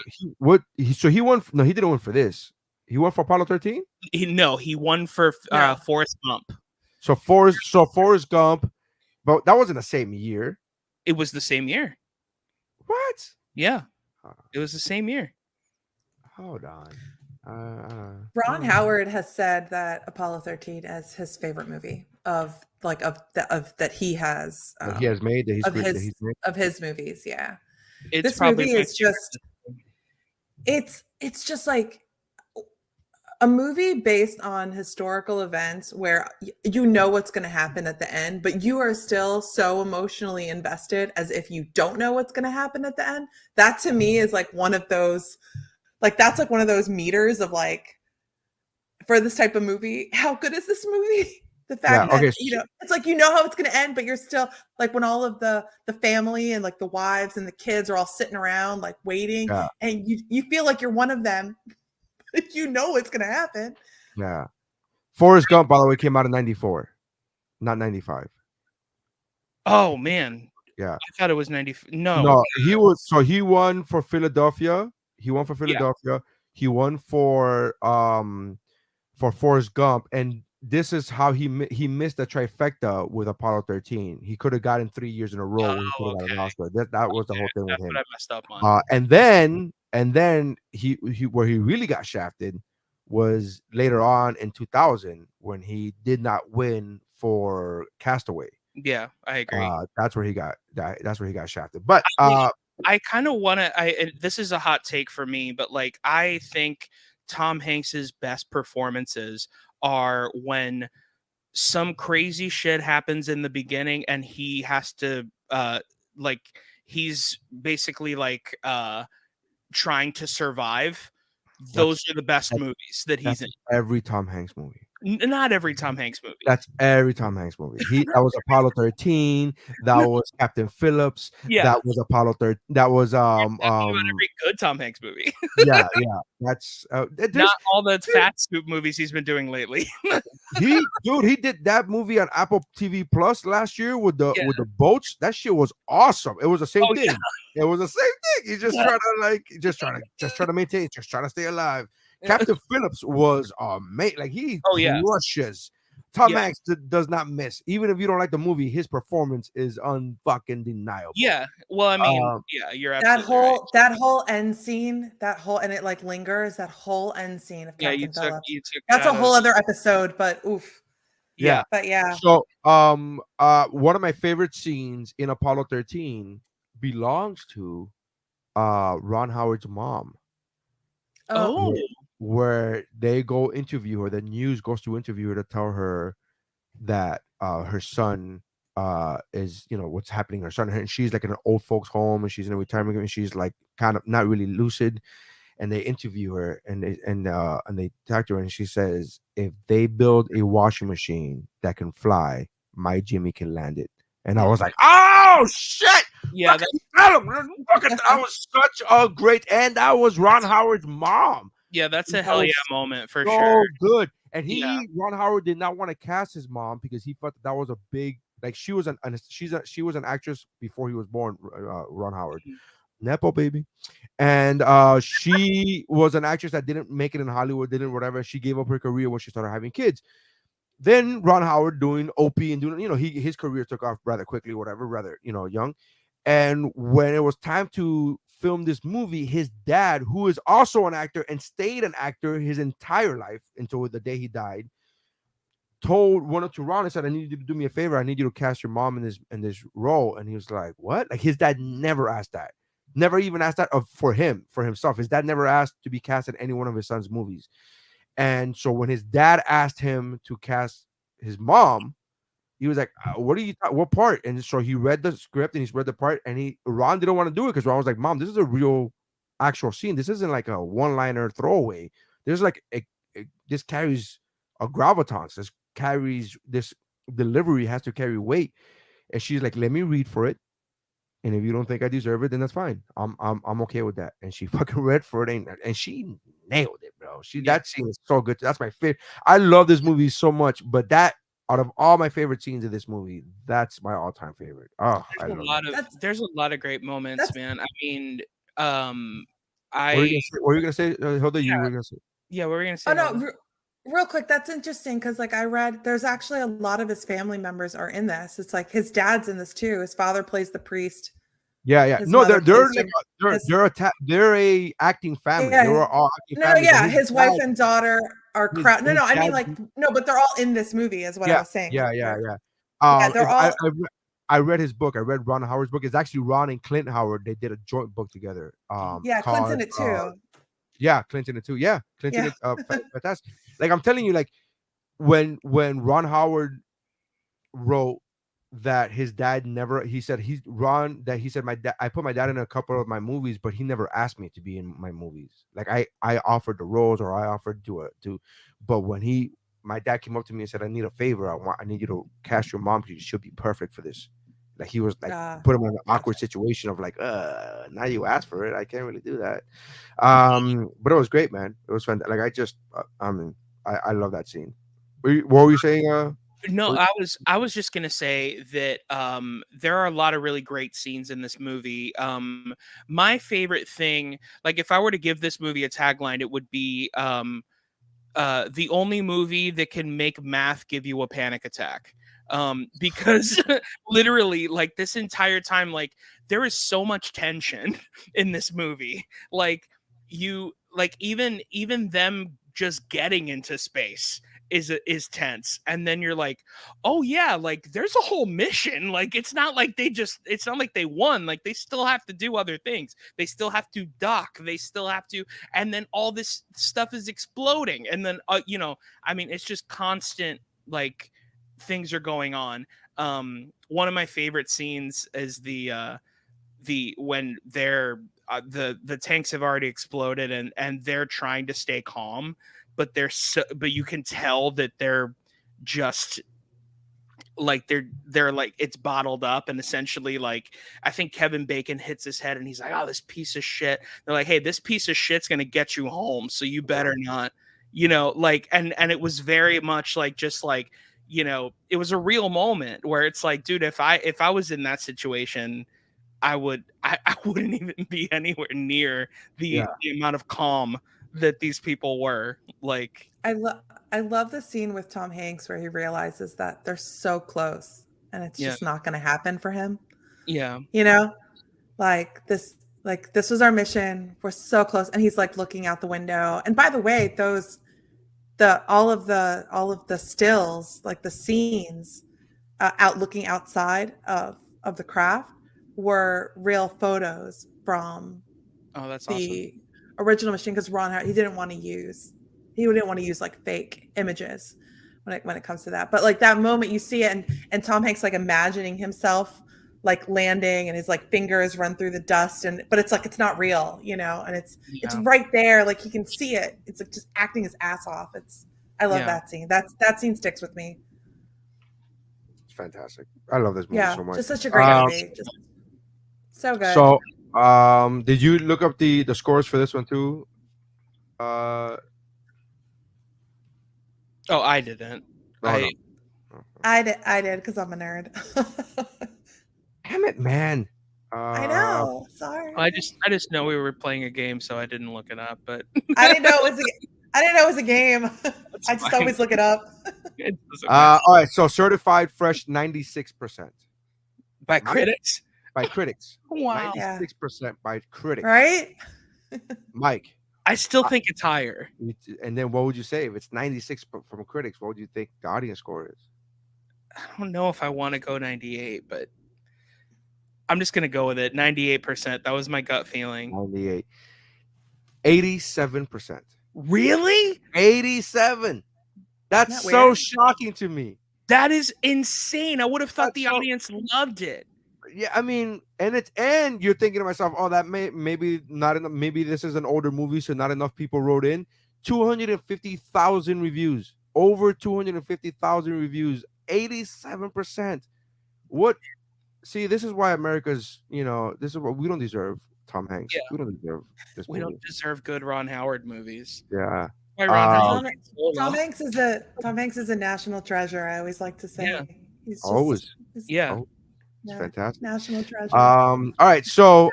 he won. No, he didn't win for this. He won for Apollo 13. He won for No. Forrest Gump. So Forrest Gump, but that wasn't the same year. It was the same year. What? Yeah, it was the same year. Hold on. Ron Howard has said that Apollo 13 is his favorite movie of that he has that he has made that he's of that his he's made. of his movies. Yeah, It's this probably movie my is just it's just like a movie based on historical events where you know what's going to happen at the end, but you are still so emotionally invested as if you don't know what's going to happen at the end. That to me is like one of those, like that's like one of those meters of like, for this type of movie, how good is this movie? The fact that you know, it's like you know how it's going to end, but you're still like when all of the family and like the wives and the kids are all sitting around like waiting, and you feel like you're one of them. You know what's going to happen. Yeah. Forrest Gump, by the way, came out in 94, not 95. Oh man. Yeah. I thought it was 90. No. No, he won for Philadelphia. He won for Philadelphia. Yeah. He won for Forrest Gump, and this is how he missed the trifecta with Apollo 13. He could have gotten 3 years in a row. When he could have gotten an Oscar. That was the whole thing with him. What I messed up on. And then he where he really got shafted was later on in 2000 when he did not win for Castaway. Yeah, I agree. That's where he got shafted. But I kind of want to. This is a hot take for me, but like I think Tom Hanks's best performances are when some crazy shit happens in the beginning and he has to like he's basically like trying to survive. That's Those are the best that's, movies that he's that's in. every Tom Hanks movie. Not every Tom Hanks movie. That's every Tom Hanks movie. That was Apollo 13. That was Captain Phillips. Yeah. That was Apollo 13. That was Talking about every good Tom Hanks movie. yeah. That's Not all the fat scoop movies he's been doing lately. he did that movie on Apple TV Plus last year with the boats. That shit was awesome. It was the same thing. It was the same thing. He's just trying to maintain, just trying to stay alive. Captain Phillips was amazing. Like he crushes. Tom Hanks does not miss. Even if you don't like the movie, his performance is unfucking deniable. Yeah. Well, I mean, you're absolutely that whole end scene, and it like lingers. That whole end scene of Captain Phillips. You took that's a whole other episode, but oof. Yeah. But yeah. So one of my favorite scenes in Apollo 13 belongs to Ron Howard's mom. Oh. Where they go interview her, the news goes to interview her to tell her that her son is, what's happening to her son, and she's like in an old folks home and she's in a retirement and she's like kind of not really lucid, and they interview her and they talk to her and she says, if they build a washing machine that can fly, my Jimmy can land it. And I was like, oh shit! Yeah, that was such a great, and that was Ron Howard's mom. Yeah, that's a hell yeah moment for so sure. Good. And Ron Howard did not want to cast his mom because he thought that was a big, like she was an actress before he was born. Ron Howard, Nepo baby, and she was an actress that didn't make it in Hollywood, didn't whatever. She gave up her career when she started having kids. Then Ron Howard doing Opie and doing, his career took off rather quickly, rather young. And when it was time to film this movie, his dad, who is also an actor and stayed an actor his entire life until the day he died, went to Ron and said, I need you to do me a favor. I need you to cast your mom in this role. And he was like, what? Like his dad never asked that. Never even asked that for himself. His dad never asked to be cast in any one of his son's movies. And so when his dad asked him to cast his mom, he was like, what part? And so he read the script and he's read the part, and Ron didn't want to do it because Ron was like, Mom, this is a real actual scene. This isn't like a one-liner throwaway. There's like this carries a gravitas. This delivery has to carry weight. And she's like, let me read for it. And if you don't think I deserve it, then that's fine. I'm okay with that. And she fucking read for it, and she nailed it, bro. That scene is so good. That's my favorite. I love this movie so much, but that, out of all my favorite scenes of this movie, that's my all-time favorite. Oh, there's a lot of great moments, man. I mean, what were you gonna say? Hilda, you were gonna say? Yeah, what were you gonna say? Oh no, real quick, that's interesting because like I read, there's actually a lot of his family members are in this. It's like his dad's in this too. His father plays the priest. Yeah. No, they're a acting family. Yeah. They were all acting family. Yeah, his wife and daughter are crowd. No, I mean like no, but they're all in this movie, is what I was saying. Yeah. They're all. I read his book. I read Ron Howard's book. It's actually Ron and Clint Howard. They did a joint book together. Clint's in it too. Clint's in it too. Yeah, Clinton is fantastic. Like I'm telling you, like when Ron Howard wrote that his dad never, he said my dad, I put my dad in a couple of my movies, but he never asked me to be in my movies. Like I offered the roles, or I offered but when my dad came up to me and said, I need a favor. I need you to cast your mom because she'll be perfect for this. Like he was like put him in an awkward situation of like, now you asked for it, I can't really do that. But it was great, man. It was fun. Like I love that scene. What were you saying? No, I was just gonna say that there are a lot of really great scenes in this movie. My favorite thing, like if I were to give this movie a tagline, it would be the only movie that can make math give you a panic attack. Because literally, like this entire time, like there is so much tension in this movie. Like even them just getting into space is tense, and then you're like, oh yeah, like there's a whole mission. Like it's not like they won. Like they still have to do other things. They still have to dock. They still have to, and then all this stuff is exploding, and then I mean it's just constant like things are going on. One of my favorite scenes is the when they're the tanks have already exploded and they're trying to stay calm, but but you can tell that they're just like they're like it's bottled up, and essentially like I think Kevin Bacon hits his head and he's like, oh, this piece of shit. They're like, hey, this piece of shit's gonna get you home, so you better not, like, and it was very much like just like, it was a real moment where it's like, dude, if I was in that situation, I wouldn't even be anywhere near the amount of calm that these people were like. I love the scene with Tom Hanks where he realizes that they're so close and it's just not going to happen for him. Yeah. Like this was our mission. We're so close. And he's like looking out the window. And by the way, all of the stills, like the scenes out looking outside of the craft were real photos from that's the original machine, because Ron Howard, he didn't want to use like fake images when it comes to that. But like that moment you see it and Tom Hanks like imagining himself like landing and his like fingers run through the dust, but it's like it's not real, and it's right there, like he can see it. It's like just acting his ass off. I love that scene. That scene sticks with me. It's fantastic. I love this movie so much. Just such a great movie. Just so good. So did you look up the scores for this one too? Oh, I didn't. I did because I'm a nerd. Damn it, man. I know. Sorry. I just know we were playing a game, so I didn't look it up. But I didn't know it was a game. I just always look it up. All right. So certified fresh, 96% by critics. By critics. Wow. 96% by critics. Right. Mike. I still think it's higher. And then what would you say if it's 96 from critics? What would you think the audience score is? I don't know if I want to go 98, but I'm just going to go with it. 98%. That was my gut feeling. 98. 87%. Really? 87. That's so weird? shocking to me. That is insane. I would have thought the audience loved it. Yeah, I mean, and you're thinking to myself, oh, that maybe not enough. Maybe this is an older movie, so not enough people wrote in. 250,000 reviews, over 250,000 reviews, 87%. What? See, this is why America's, this is what we don't deserve. Tom Hanks. Yeah. We don't deserve this. We don't deserve good Ron Howard movies. Yeah. Tom Hanks is a national treasure. I always like to say. Yeah. He's always. It's fantastic. National treasure. All right. So,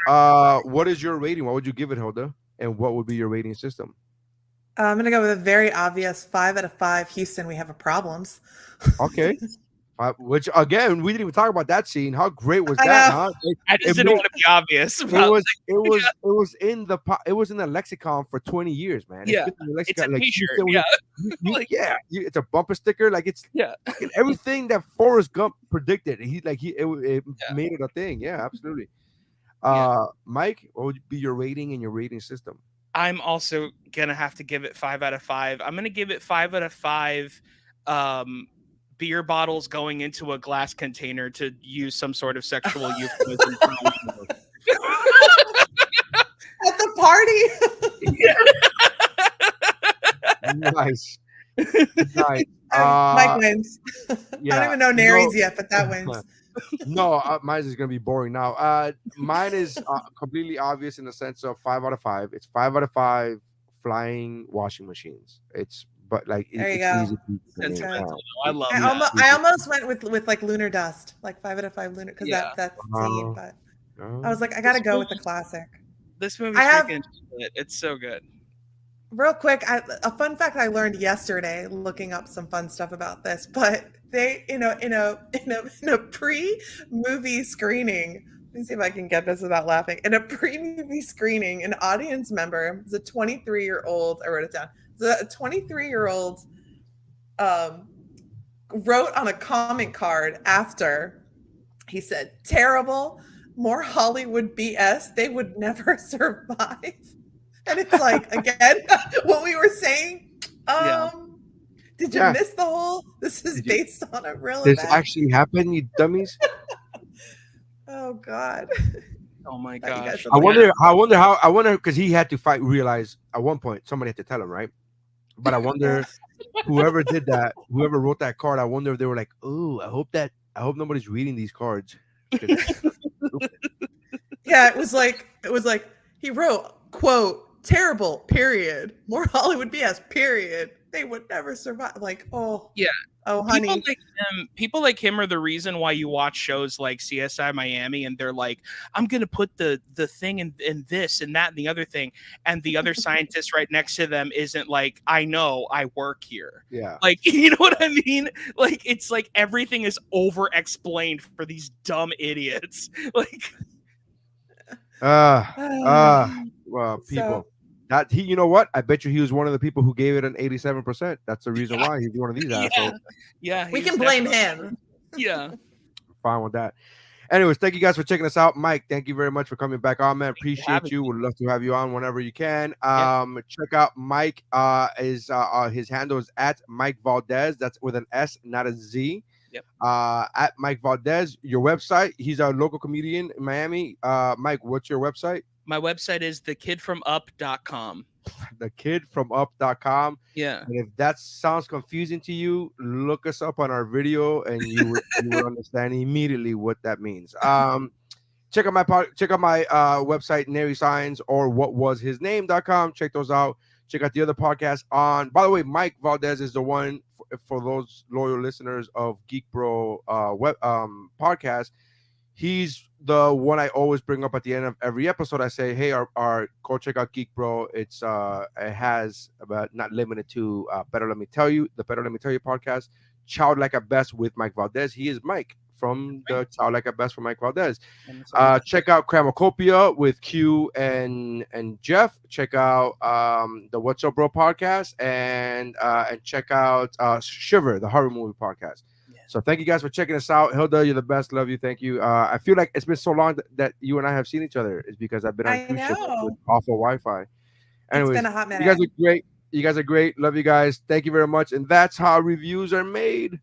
what is your rating? What would you give it, Hilda? And what would be your rating system? I'm gonna go with a very obvious 5 out of 5. Houston, we have problems. Okay. Which again, we didn't even talk about that scene. How great was that? Huh? I just didn't want to be obvious. It was in the lexicon for 20 years, man. Yeah, it's a t-shirt. It's a bumper sticker. Like it's everything that Forrest Gump predicted. It made it a thing. Yeah, absolutely. Mike, what would be your rating and your rating system? I'm also gonna have to give it 5 out of 5. I'm gonna give it 5 out of 5. Beer bottles going into a glass container to use some sort of sexual euphemism. At the party. Nice. Mike wins. I don't even know Nary's yet, but that wins. No, mine is going to be boring now. Mine is completely obvious in the sense of 5 out of 5. It's 5 out of 5 flying washing machines. But like there you go. That's right. I love I almost went with like lunar dust, like 5 out of 5 lunar, because that's scene. But I was like, I gotta go with the classic. This movie, it's so good. Real quick, a fun fact I learned yesterday, looking up some fun stuff about this. But they, in a pre-movie screening. Let me see if I can get this without laughing. In a pre-movie screening, an audience member, is a 23-year-old. I wrote it down. A 23-year-old wrote on a comment card after, he said, terrible, more Hollywood BS, they would never survive. And it's like, again, what we were saying. Did you Yeah. miss the whole? This is Did you- based on a real This event. actually happened, you dummies. Oh God. Oh my Thought you guys gosh. were I looking wonder how because he had to realize at one point somebody had to tell him, right? But I wonder whoever did that, whoever wrote that card, I wonder if they were like, "Oh, I hope nobody's reading these cards." 'Cause Yeah, it was like he wrote, quote, terrible, period. More Hollywood BS, period. They would never survive. Like, oh Yeah. oh honey. People like him are the reason why you watch shows like CSI Miami, and they're like, I'm gonna put the thing in this and that and the other thing, and the other scientist right next to them isn't like, I know, I work here. yeah. Like, you know what I mean? Like, it's like everything is over explained for these dumb idiots. Like, Well, people. So That you know what? I bet you he was one of the people who gave it an 87%. That's the reason why he's one of these assholes. yeah, we he's can blame definitely- him. Yeah. Fine with that. Anyways, thank you guys for checking us out. Mike, thank you very much for coming back on, man. for Appreciate having you. Would love to have you on whenever you can. Yeah. Check out Mike. His handle is at Mike Valdez. That's with an S, not a Z. Yep. At Mike Valdez. Your website. He's a local comedian in Miami. Mike, what's your website? My website is thekidfromup.com. Thekidfromup.com. Yeah. And if that sounds confusing to you, look us up on our video, and you would understand immediately what that means. Check out my website, Nary Science, or whatwashisname.com. Check those out. Check out the other podcasts on. By the way, Mike Valdez is the one for those loyal listeners of Geek Bro podcast. He's the one I always bring up at the end of every episode. I say, hey, our go check out Geek Bro. It has, but not limited to, Better Let Me Tell You, the Better Let Me Tell You podcast, Child Like a Best with Mike Valdez. He is Mike from the Child Like a Best for Mike Valdez. Check out Cramocopia with Q and Jeff. Check out the What's Up Bro podcast, and check out Shiver, the horror movie podcast. So thank you guys for checking us out. Hilda, you're the best. Love you. Thank you. I feel like it's been so long that you and I have seen each other. It's because I've been on cruise ships with awful Wi-Fi. Anyways, it's been a hot minute. you guys are great. You guys are great. Love you guys. Thank you very much. And that's how reviews are made.